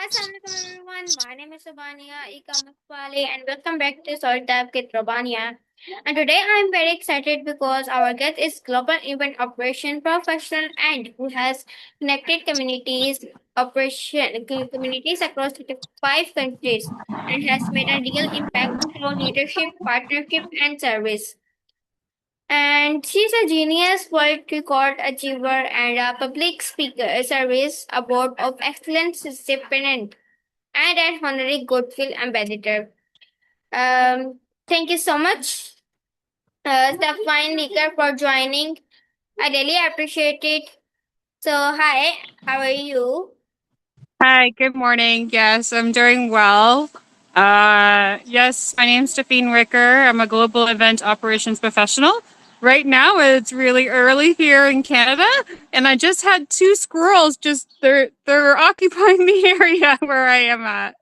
Assalamualaikum everyone. My name is Rubania, E-commerceWali, and welcome back to Salt Up with Rubania. And today I'm very excited because our guest is global event operation professional and who has connected communities across 55 countries and has made a real impact through leadership, partnership, and service. And she's a genius, world record achiever, and a public speaker, service award of excellence recipient, and an honorary Goodwill ambassador. Um, Thank you so much, Stephine Ricker, for joining. I really appreciate it. So, hi, how are you? Hi, good morning. Yes, I'm doing well. Yes, my name's Stephine Ricker. I'm a global event operations professional. Right now, it's really early here in Canada, and I just had two squirrels. They're occupying the area where I am at.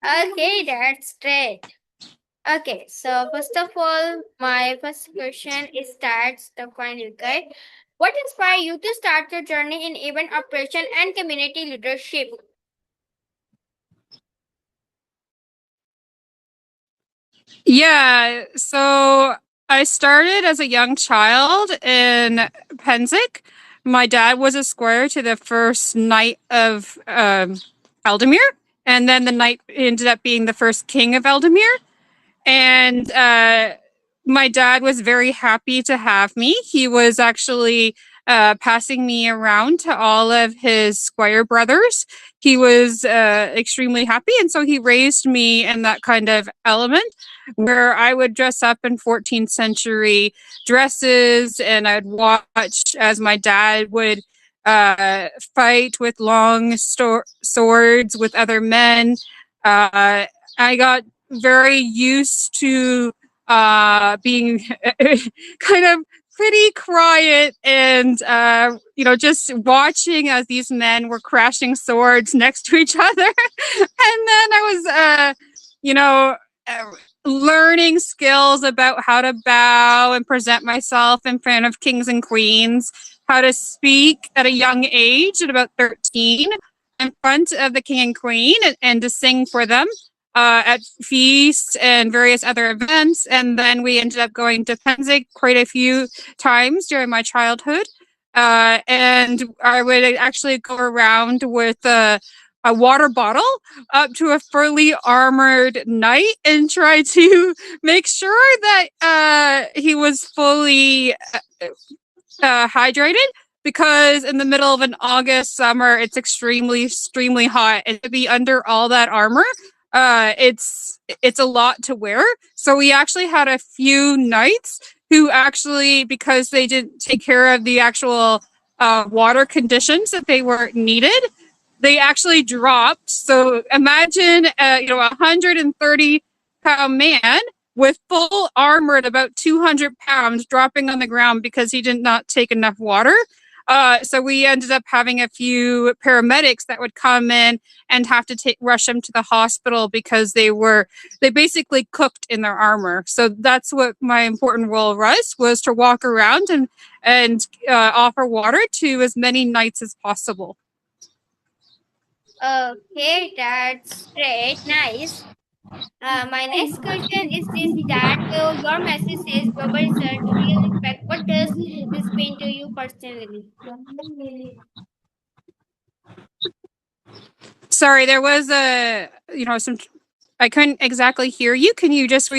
Okay, that's great. Okay, so first of all, my first question is that Stephine Ricker. What inspired you to start your journey in event operation and community leadership? Yeah, so I started as a young child in Penzic. My dad was a squire to the first knight of Eldemere, and then the knight ended up being the first king of Eldemere. And my dad was very happy to have me. He was actually passing me around to all of his squire brothers. He was extremely happy, and so he raised me in that kind of element where I would dress up in 14th century dresses, and I'd watch as my dad would fight with long swords with other men. I got very used to being kind of pretty quiet and just watching as these men were crashing swords next to each other. And then I was learning skills about how to bow and present myself in front of kings and queens, how to speak at a young age at about 13 in front of the king and queen, and to sing for them at feasts and various other events. And then we ended up going to Penzic quite a few times during my childhood. And I would actually go around with a water bottle up to a fully armored knight and try to make sure that he was fully hydrated, because in the middle of an August summer, it's extremely hot, and to be under all that armor, it's a lot to wear. So we actually had a few knights who actually, because they didn't take care of the actual water conditions that they were needed, they actually dropped. So imagine, a 130-pound man with full armor at about 200 pounds dropping on the ground because he did not take enough water. So we ended up having a few paramedics that would come in and have to rush them to the hospital because they basically cooked in their armor. So that's what my important role was to walk around and offer water to as many knights as possible. Okay, that's great. Nice. My next question is this that your message says global research, real impact. What does this mean to you personally? Sorry, there was some. I couldn't exactly hear you. Can you just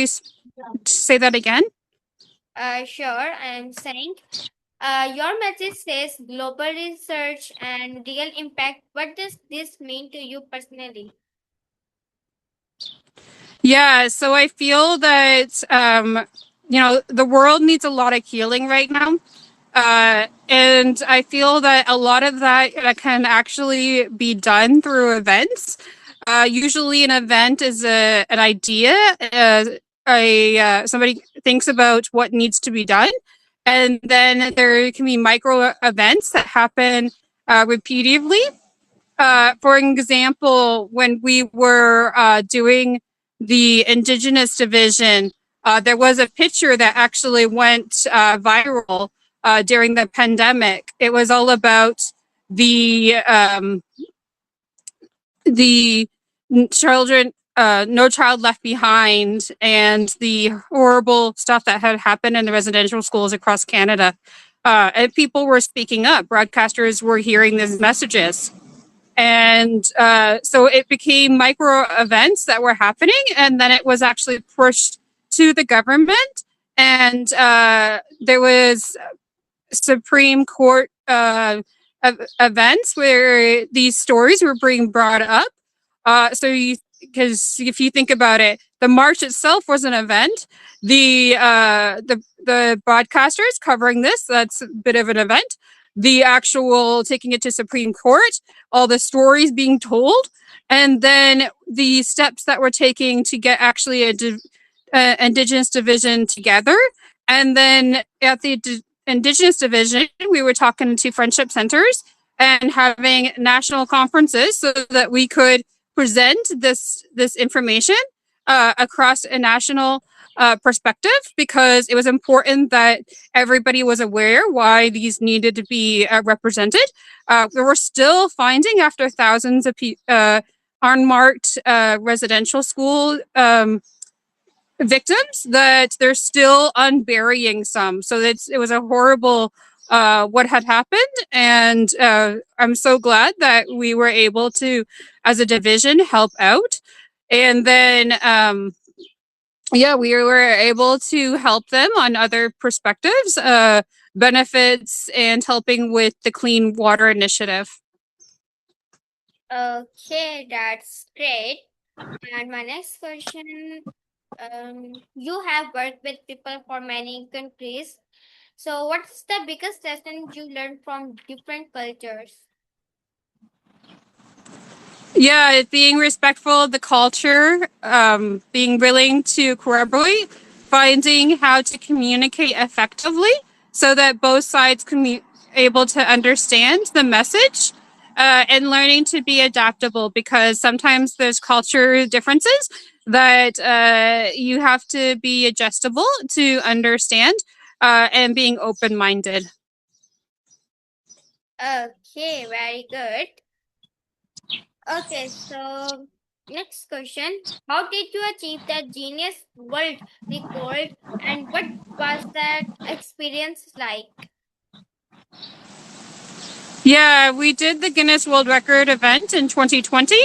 say that again? Sure, I'm saying your message says global research and real impact. What does this mean to you personally? Yeah, so I feel that the world needs a lot of healing right now. And I feel that a lot of that can actually be done through events. Usually, an event is an idea. Somebody thinks about what needs to be done, and then there can be micro events that happen repeatedly. For example, when we were doing the Indigenous division, there was a picture that actually went viral during the pandemic. It was all about the the children, No Child Left Behind, and the horrible stuff that had happened in the residential schools across Canada. And people were speaking up. Broadcasters were hearing these messages. And so it became micro events that were happening, and then it was actually pushed to the government. And there was Supreme Court events where these stories were being brought up. Because if you think about it, the march itself was an event. The broadcasters covering this, that's a bit of an event. The actual taking it to Supreme Court, all the stories being told, and then the steps that we're taking to get actually Indigenous division together. And then at the Indigenous division, we were talking to friendship centers and having national conferences so that we could present this information across a national perspective, because it was important that everybody was aware why these needed to be represented. We were still finding, after thousands of unmarked residential school victims, that they're still unburying some. So it was a horrible what had happened, and I'm so glad that we were able to, as a division, help out. And then we were able to help them on other perspectives, benefits, and helping with the Clean Water Initiative. Okay, that's great. And my next question, you have worked with people from many countries. So, what's the biggest lesson you learned from different cultures? Yeah, being respectful of the culture, being willing to collaborate, finding how to communicate effectively so that both sides can be able to understand the message, and learning to be adaptable, because sometimes there's culture differences that you have to be adjustable to understand, and being open-minded. Okay, very good. Okay, so next question. How did you achieve the Genius World Record and what was that experience like? Yeah, we did the Guinness World Record event in 2020.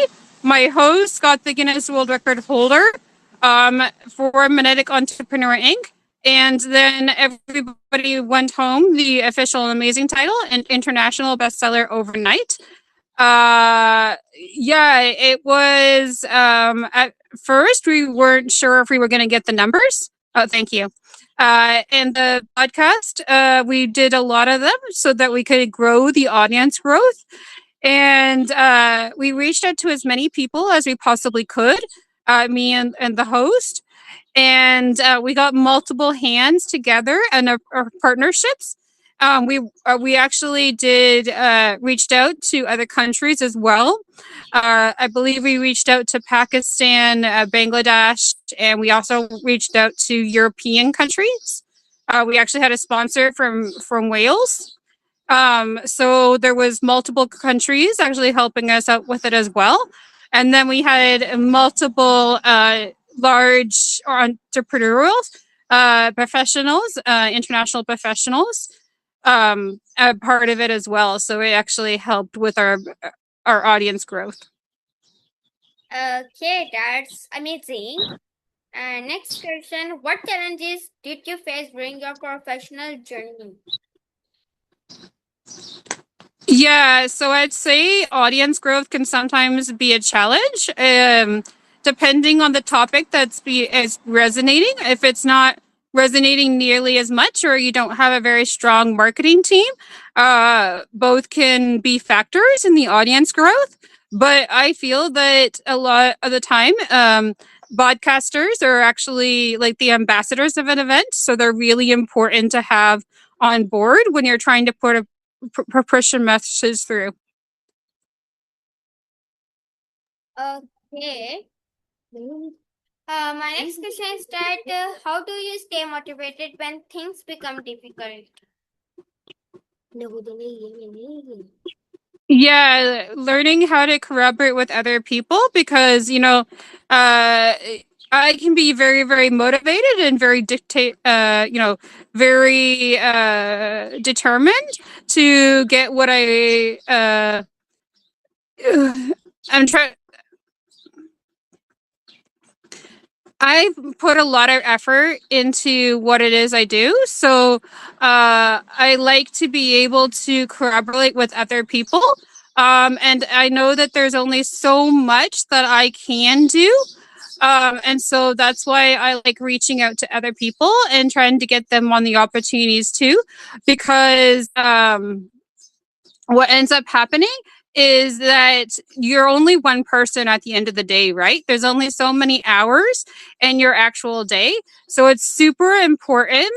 My host got the Guinness World Record holder for Magnetic Entrepreneur Inc. And then everybody went home the official amazing title and international bestseller overnight. It was at first we weren't sure if we were going to get the numbers. Oh, thank you. And the podcast, we did a lot of them so that we could grow the audience growth. And we reached out to as many people as we possibly could, me and the host. And we got multiple hands together and our partnerships. We actually did reached out to other countries as well. I believe we reached out to Pakistan, Bangladesh, and we also reached out to European countries. We actually had a sponsor from Wales. So there was multiple countries actually helping us out with it as well. And then we had multiple large entrepreneurial professionals, international professionals, a part of it as well. So it actually helped with our audience growth. Okay, that's amazing. And next question. What challenges did you face during your professional journey? Yeah, so I'd say audience growth can sometimes be a challenge, depending on the topic is resonating. If it's not resonating nearly as much, or you don't have a very strong marketing team, both can be factors in the audience growth. But I feel that a lot of the time, podcasters are actually like the ambassadors of an event, so they're really important to have on board when you're trying to put a push messages through. Okay. My next question is that how do you stay motivated when things become difficult? Yeah, learning how to collaborate with other people because, I can be very, very motivated and very very determined to get what I'm trying. I put a lot of effort into what it is I do. So I like to be able to collaborate with other people. And I know that there's only so much that I can do. And so that's why I like reaching out to other people and trying to get them on the opportunities too. Because what ends up happening is that you're only one person at the end of the day, right? There's only so many hours in your actual day. So it's super important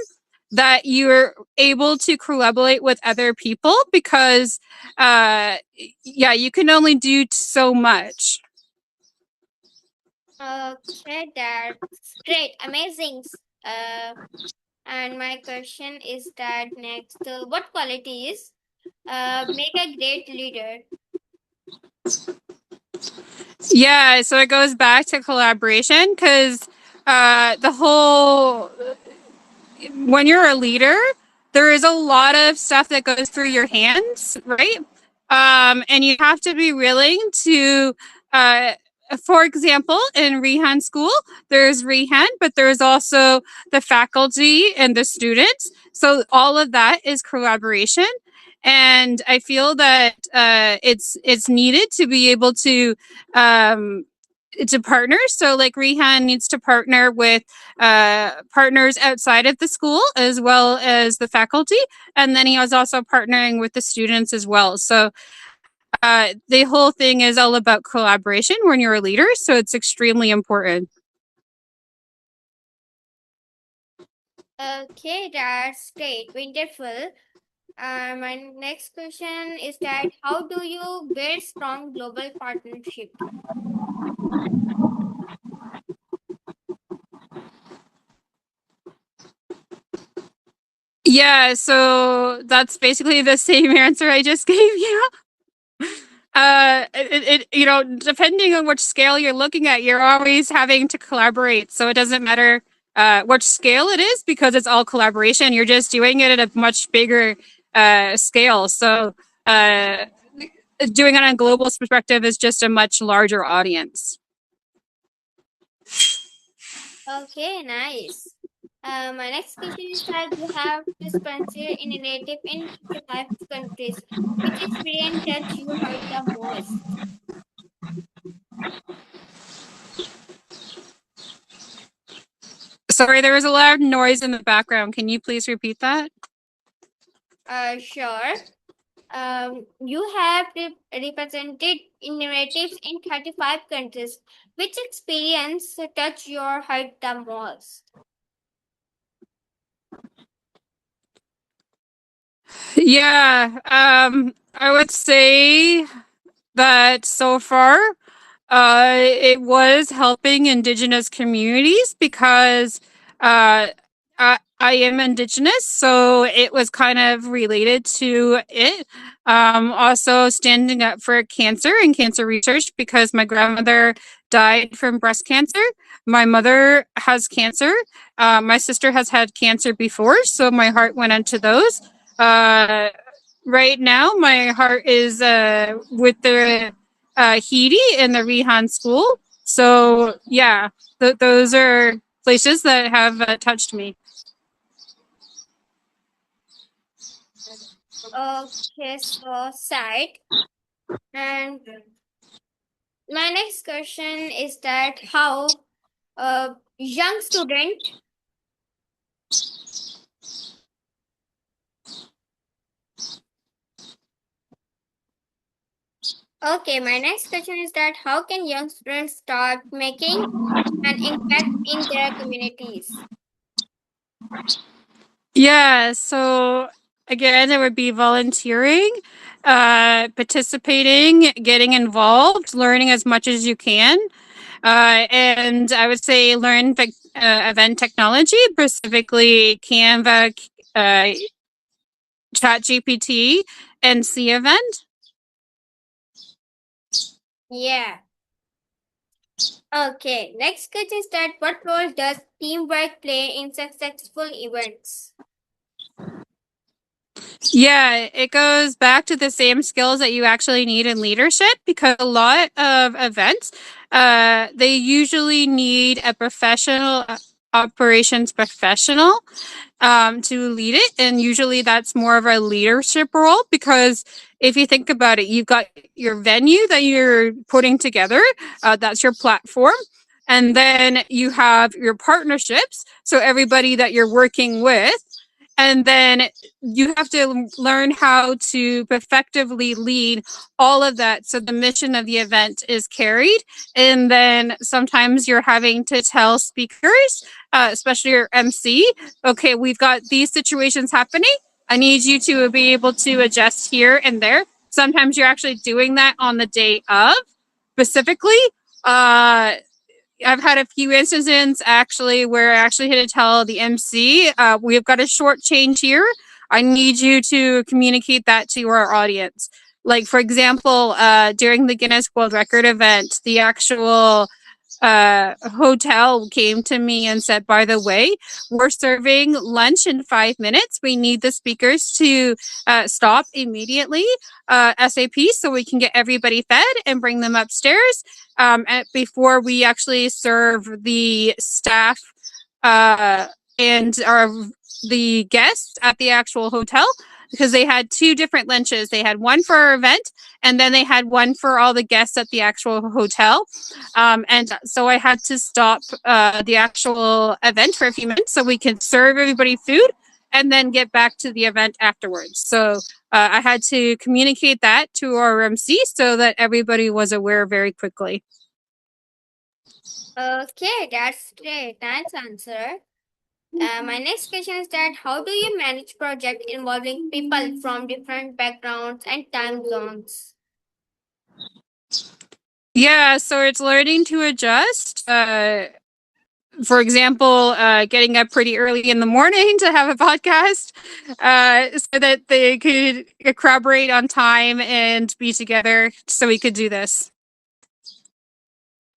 that you're able to collaborate with other people because, yeah, you can only do so much. Okay, that's great, amazing. Uh, and my question is that next, what qualities make a great leader? Yeah, so it goes back to collaboration because the whole when you're a leader, there is a lot of stuff that goes through your hands, right? And you have to be willing to, uh, for example, in Rehan school, there's Rehan, but there's also the faculty and the students. So all of that is collaboration. And I feel that it's needed to be able um, to partner. So like Rehan needs to partner with partners outside of the school as well as the faculty, and then he was also partnering with the students as well. So the whole thing is all about collaboration when you're a leader. So it's extremely important. Okay, that's great, wonderful. My next question is that how do you build strong global partnership? Yeah, so that's basically the same answer I just gave you. Depending on which scale you're looking at, you're always having to collaborate. So it doesn't matter which scale it is because it's all collaboration. You're just doing it at a much bigger scale. So uh, doing it on a global perspective is just a much larger audience. Okay, nice. My next question is that you have to sponsor in a native in 35 countries. Which experience that you heard the most? Sorry, there was a loud noise in the background. Can you please repeat that? Sure. You have represented innovatives in 35 countries. Which experience touched your heart the most? Yeah, I would say that so far it was helping Indigenous communities because I am Indigenous, so it was kind of related to it. Also, standing up for cancer and cancer research because my grandmother died from breast cancer. My mother has cancer. My sister has had cancer before, so my heart went into those. Uh, right now, my heart is with the Hidi and the Rihan School. So yeah, those are places that have touched me. Okay, so sad. And my next question is that how a young student. Okay, my next question is that how can young students start making an impact in their communities? Yeah, so again, it would be volunteering, participating, getting involved, learning as much as you can. And I would say learn event technology, specifically Canva, ChatGPT, and C event. Yeah. Okay. Next question is that what role does teamwork play in successful events? Yeah, it goes back to the same skills that you actually need in leadership because a lot of events, they usually need a professional operations professional to lead it. And usually that's more of a leadership role because if you think about it, you've got your venue that you're putting together, that's your platform. And then you have your partnerships. So everybody that you're working with. And then you have to learn how to effectively lead all of that so the mission of the event is carried. And then sometimes you're having to tell speakers, especially your MC, okay, we've got these situations happening. I need you to be able to adjust here and there. Sometimes you're actually doing that on the day of specifically. Uh, I've had a few instances actually where I actually had to tell the MC, we've got a short change here. I need you to communicate that to our audience. Like, for example, during the Guinness World Record event, the actual hotel came to me and said, by the way, we're serving lunch in 5 minutes. We need the speakers to stop immediately, SAP, so we can get everybody fed and bring them upstairs before we actually serve the staff and our the guests at the actual hotel because they had two different lunches. They had one for our event and then they had one for all the guests at the actual hotel. And so I had to stop the actual event for a few minutes so we could serve everybody food and then get back to the event afterwards. So I had to communicate that to our MC so that everybody was aware very quickly. Okay, that's great. Nice answer. My next question is that how do you manage project involving people from different backgrounds and time zones? Yeah, so it's learning to adjust. For example, getting up pretty early in the morning to have a podcast so that they could corroborate on time and be together so we could do this.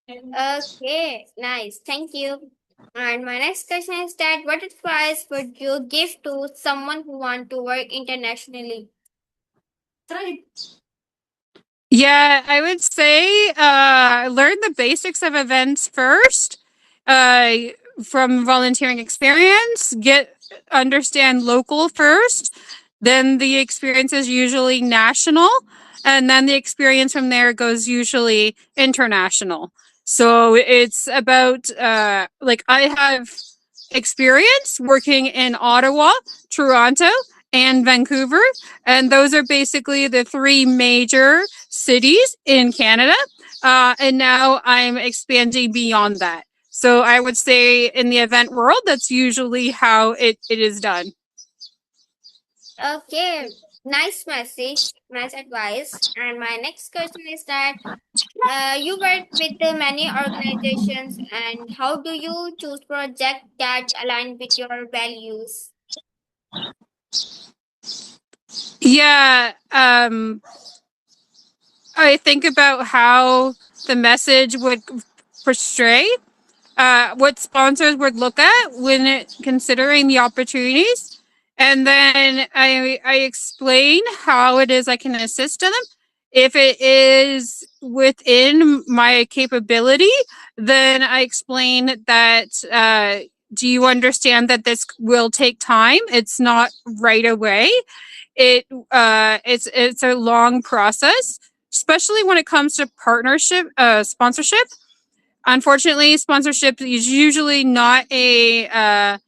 Okay, nice. Thank you. And my next question is that what advice would you give to someone who want to work internationally? Yeah, I would say learn the basics of events first from volunteering experience. Understand local first, then the experience is usually national, and then the experience from there goes usually international. So it's about like I have experience working in Ottawa, Toronto, and Vancouver. And those are basically the three major cities in Canada. And now I'm expanding beyond that. So I would say in the event world, that's usually how it is done. Okay, nice message, nice advice. And my next question is that you work with many organizations, and how do you choose projects that align with your values? Yeah. I think about how the message would portray what sponsors would look at when considering the opportunities. And then I explain how it is I can assist them. If it is within my capability, then I explain that do you understand that this will take time? It's not right away. It's a long process, especially when it comes to partnership sponsorship. Unfortunately, sponsorship is usually not a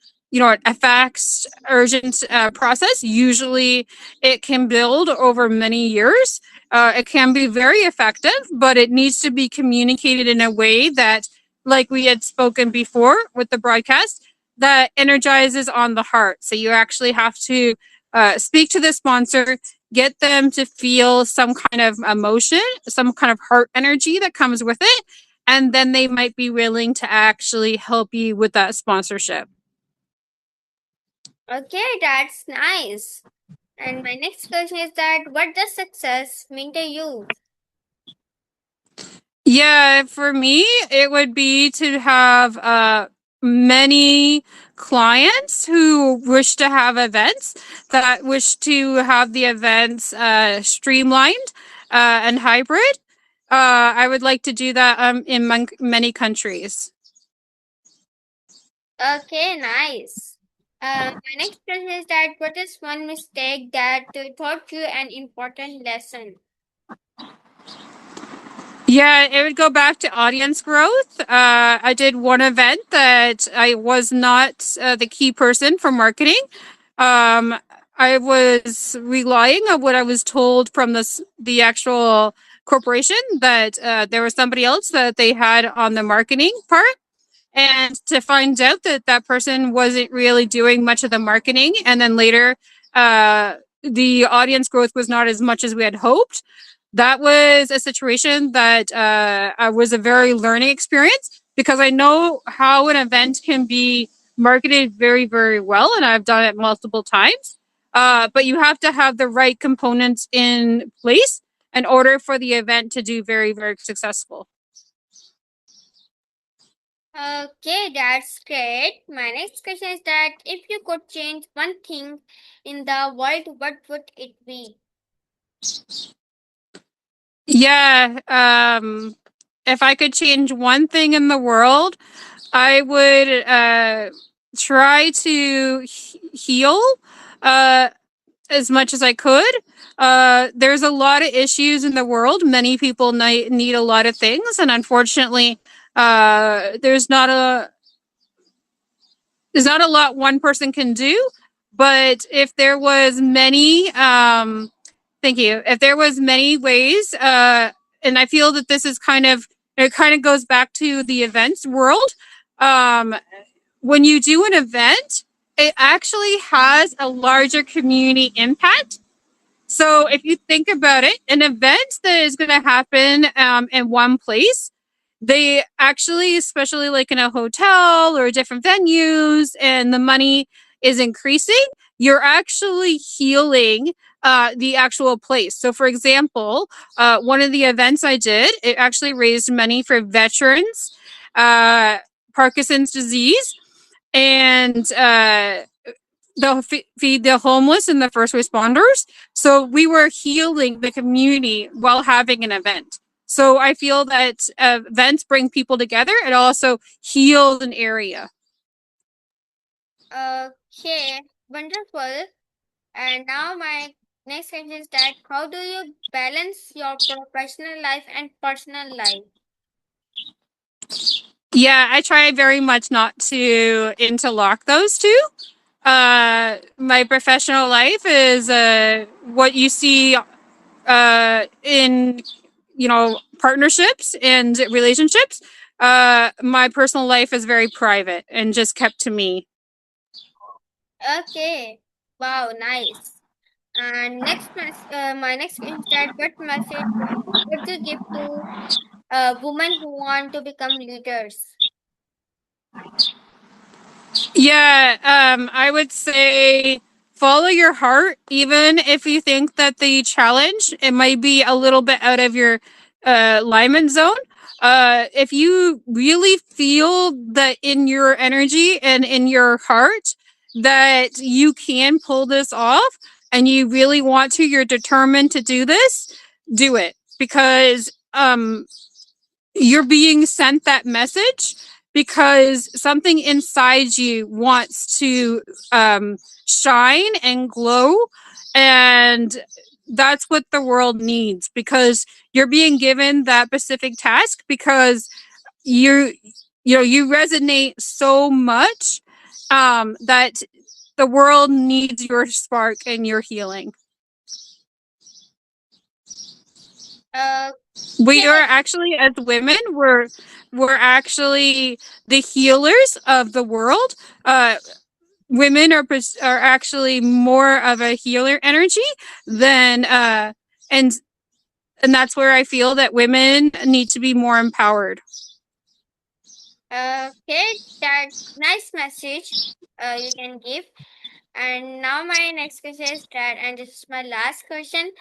fast, urgent process. Usually, it can build over many years. It can be very effective, but it needs to be communicated in a way that, like we had spoken before with the broadcast, that energizes on the heart. So you actually have to speak to the sponsor, get them to feel some kind of emotion, some kind of heart energy that comes with it, and then they might be willing to actually help you with that sponsorship. Okay, that's nice. And my next question is that what does success mean to you? Yeah, for me, it would be to have many clients who wish to have events that wish to have the events streamlined and hybrid. I would like to do that in many countries. Okay, nice. My next question is that what is one mistake that taught you an important lesson? Yeah, it would go back to audience growth. I did one event that I was not the key person for marketing. Um, I was relying on what I was told from the actual corporation that there was somebody else that they had on the marketing part, and to find out that that person wasn't really doing much of the marketing, and then later the audience growth was not as much as we had hoped. That was a situation that was a very learning experience, because I know how an event can be marketed very, very well, and I've done it multiple times. But you have to have the right components in place in order for the event to do very, very successful. Okay, that's great. My next question is that if you could change one thing in the world, what would it be? Yeah, if I could change one thing in the world, I would try to heal uh, as much as I could. There's a lot of issues in the world. Many people need a lot of things, and unfortunately, there's not a lot one person can do. But if there was many, thank you. If there was many ways, and I feel that this is it kind of goes back to the events world. Um, when you do an event, it actually has a larger community impact. So if you think about it, an event that is going to happen in one place, they actually, especially like in a hotel or different venues, and the money is increasing, you're actually healing the actual place. So, for example, one of the events I did, it actually raised money for veterans, uh, Parkinson's disease, and feed the homeless and the first responders. So we were healing the community while having an event. So I feel that events bring people together and also heal an area. Okay, wonderful. And now my next question is that how do you balance your professional life and personal life? Yeah, I try very much not to interlock those two. My professional life is what you see in partnerships and relationships. My personal life is very private and just kept to me. Okay, wow, nice. And my next question is that what message would you give to women who want to become leaders? Yeah, I would say follow your heart, even if you think that the challenge it might be a little bit out of your alignment zone. If you really feel that in your energy and in your heart that you can pull this off, and you really want to, you're determined to do this, do it, because you're being sent that message, because something inside you wants to shine and glow, and that's what the world needs, because you're being given that specific task, because you you resonate so much that the world needs your spark and your healing. We are Okay, actually, as women, we're actually the healers of the world. uh Women are actually more of a healer energy than and and that's where I feel that women need to be more empowered. okay, that nice message you can give. And now my next question is that, and this is my last question.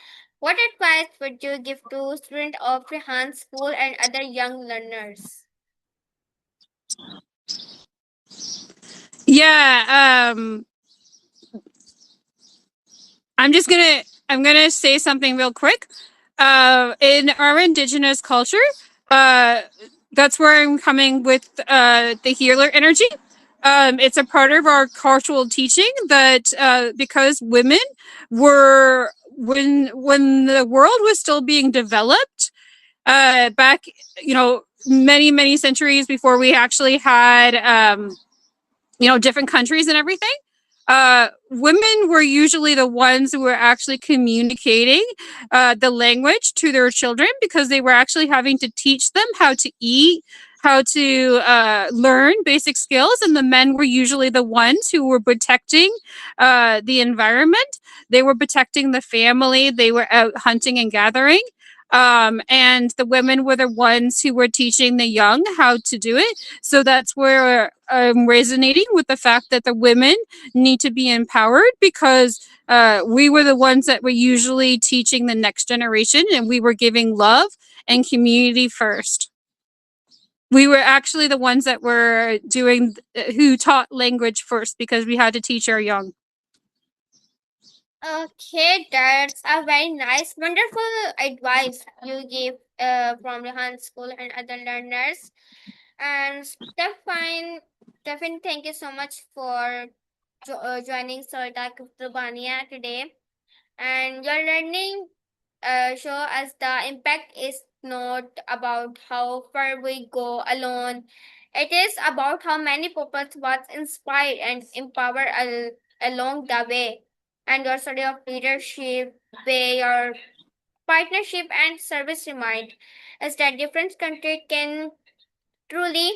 What advice would you give to students of Rehan School and other young learners? Yeah, I'm gonna say something real quick. In our indigenous culture, uh, that's where I'm coming with the healer energy. It's a part of our cultural teaching that because women were when the world was still being developed, back, many centuries before we actually had different countries and everything. Women were usually the ones who were actually communicating the language to their children, because they were actually having to teach them how to eat, how to learn basic skills, and the men were usually the ones who were protecting the environment. They were protecting the family. They were out hunting and gathering. And the women were the ones who were teaching the young how to do it. So that's where I'm resonating with the fact that the women need to be empowered, because we were the ones that were usually teaching the next generation, and we were giving love and community first. We were actually the ones that were doing, who taught language first, because we had to teach our young. Okay, that's a very nice, wonderful advice you gave from Rehan School and other learners. And Stephine, thank you so much for joining Soltak Rubania today. And your learning show us the impact is not about how far we go alone. It is about how many people was inspired and empowered along the way. And your study of leadership, way your partnership and service remind us that different countries can truly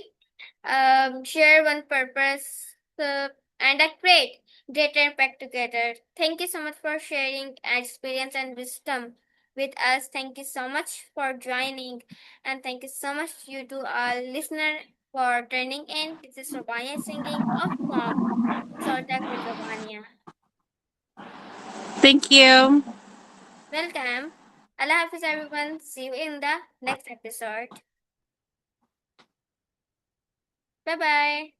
share one purpose and a greater impact together. Thank you so much for sharing experience and wisdom with us. Thank you so much for joining, and thank you so much you to our listener for turning in. This is Rubania singing off from Soltak with Rubania. Thank you. Welcome. Allah Hafiz everyone. See you in the next episode. Bye bye.